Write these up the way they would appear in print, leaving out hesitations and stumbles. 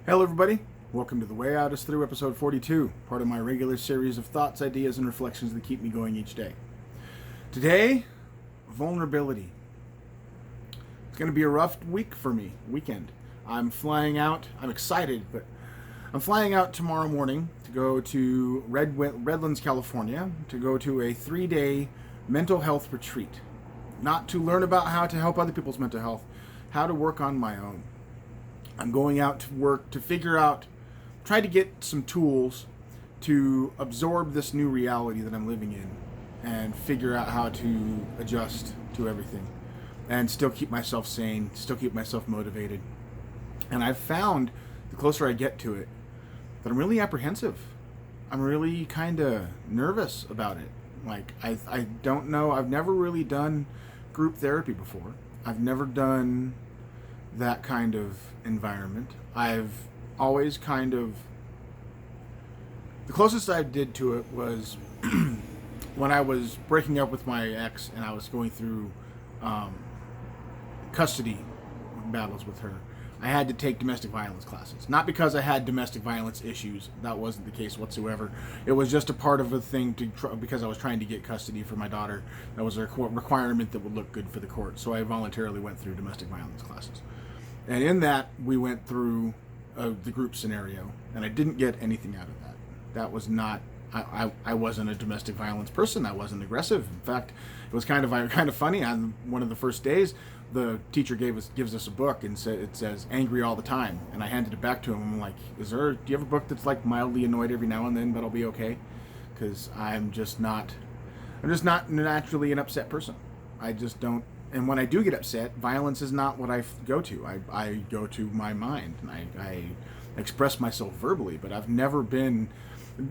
Hello everybody, welcome to The Way Out is Through episode 42, part of my regular series of thoughts, ideas, and reflections that keep me going each day. Today, vulnerability. It's going to be a rough week for me, weekend. I'm flying out, I'm excited, but I'm flying out tomorrow morning to go to Redlands, California, to go to a 3-day mental health retreat. Not to learn about how to help other people's mental health, how to work on my own. I'm going out to work to figure out, try to get some tools to absorb this new reality that I'm living in and figure out how to adjust to everything and still keep myself sane, still keep myself motivated. And I've found, the closer I get to it, that I'm really apprehensive. I'm really kind of nervous about it. Like, I don't know, I've never really done group therapy before. I've never done that kind of environment. I've always kind of, the closest I did to it was when I was breaking up with my ex and I was going through custody battles with her. I had to take domestic violence classes. Not because I had domestic violence issues. That wasn't the case whatsoever. It was just a part of a thing because I was trying to get custody for my daughter. That was a requirement that would look good for the court. So I voluntarily went through domestic violence classes. And in that, we went through the group scenario. And I didn't get anything out of that. That was not... I wasn't a domestic violence person. I wasn't aggressive. In fact, it was kind of funny. On one of the first days, the teacher gives us a book and it says "angry all the time," and I handed it back to him. I'm like, do you have a book that's like mildly annoyed every now and then, but I'll be okay? Because I'm just not naturally an upset person. I just don't. And when I do get upset, violence is not what I go to. I go to my mind and I express myself verbally. But I've never been,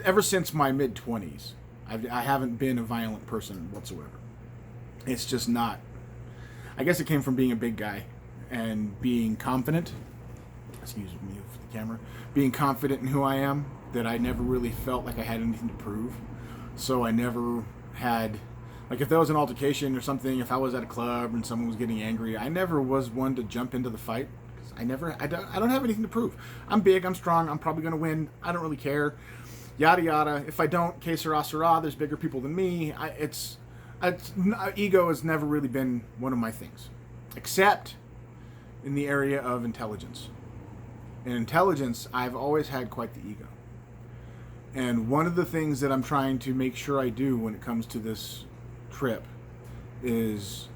ever since my mid-20s, I haven't been a violent person whatsoever. It's just not. I guess it came from being a big guy and being confident. Excuse me for the camera. Being confident in who I am, that I never really felt like I had anything to prove. So I never had, like if there was an altercation or something, if I was at a club and someone was getting angry, I never was one to jump into the fight. I don't have anything to prove. I'm big, I'm strong, I'm probably going to win. I don't really care. Yada yada. If I don't, que sera sera, there's bigger people than me. Ego has never really been one of my things, except in the area of intelligence. In intelligence, I've always had quite the ego. And one of the things that I'm trying to make sure I do when it comes to this trip is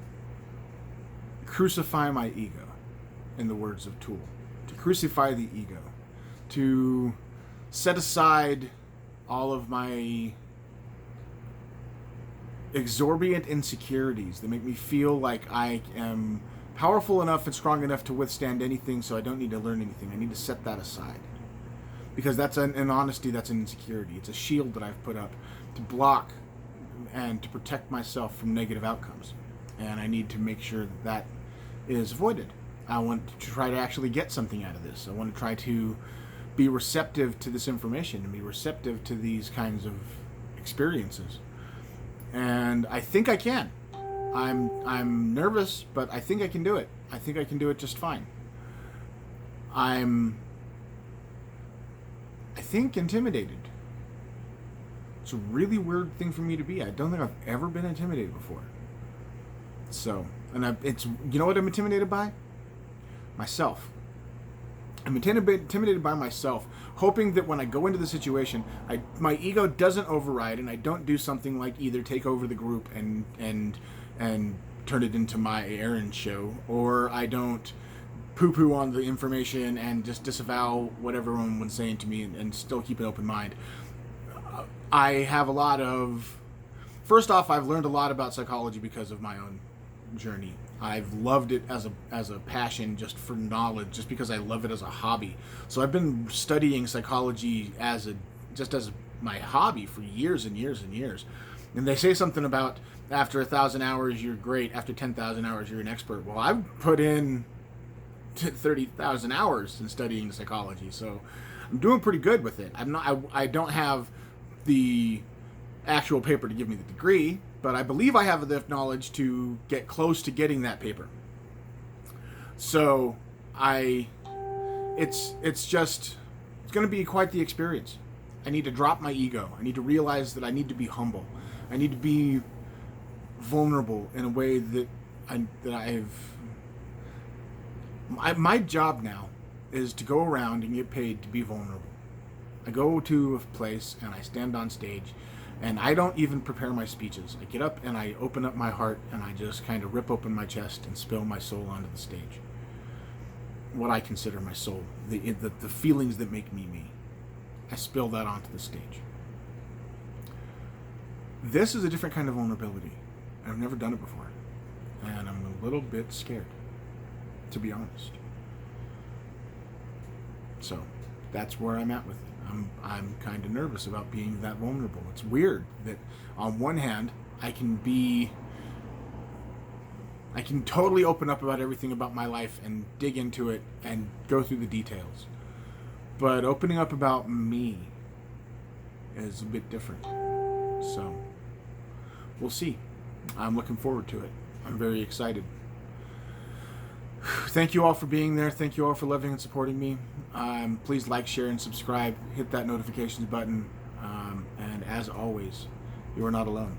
crucify my ego, in the words of Tool. To crucify the ego. To set aside all of my exorbitant insecurities that make me feel like I am powerful enough and strong enough to withstand anything, so I don't need to learn anything. I need to set that aside. Because that's in honesty, that's an insecurity. It's a shield that I've put up to block and to protect myself from negative outcomes. And I need to make sure that is avoided. I want to try to actually get something out of this. I want to try to be receptive to this information and be receptive to these kinds of experiences. And I think I can. I'm nervous, but I think I can do it. I think I can do it just fine. I think intimidated. It's a really weird thing for me to be. I don't think I've ever been intimidated before. So, you know what I'm intimidated by? Myself. I'm intimidated by myself, hoping that when I go into the situation, my ego doesn't override and I don't do something like either take over the group and turn it into my errand show, or I don't poo-poo on the information and just disavow what everyone was saying to me and still keep an open mind. I have a lot of... First off, I've learned a lot about psychology because of my own journey. I've loved it as a passion, just for knowledge, just because I love it as a hobby. So I've been studying psychology as my hobby for years and years and years. And they say something about after 1,000 hours you're great, after 10,000 hours you're an expert. Well, I've put in 30,000 hours in studying psychology, so I'm doing pretty good with it. I don't have the actual paper to give me the degree, but I believe I have enough knowledge to get close to getting that paper. So I it's going to be quite the experience. I need to drop my ego. I need to realize that I need to be humble. I need to be vulnerable in a way that my job now is to go around and get paid to be vulnerable. I go to a place and I stand on stage and I don't even prepare my speeches. I get up and I open up my heart and I just kind of rip open my chest and spill my soul onto the stage. What I consider my soul, the feelings that make me me. I spill that onto the stage. This is a different kind of vulnerability. I've never done it before. And I'm a little bit scared, to be honest. So that's where I'm at with it. I'm kind of nervous about being that vulnerable. It's weird that on one hand, I can totally open up about everything about my life and dig into it and go through the details. But opening up about me is a bit different. So we'll see. I'm looking forward to it. I'm very excited. Thank you all for being there. Thank you all for loving and supporting me. Please like, share, and subscribe. Hit that notifications button. And as always, you are not alone.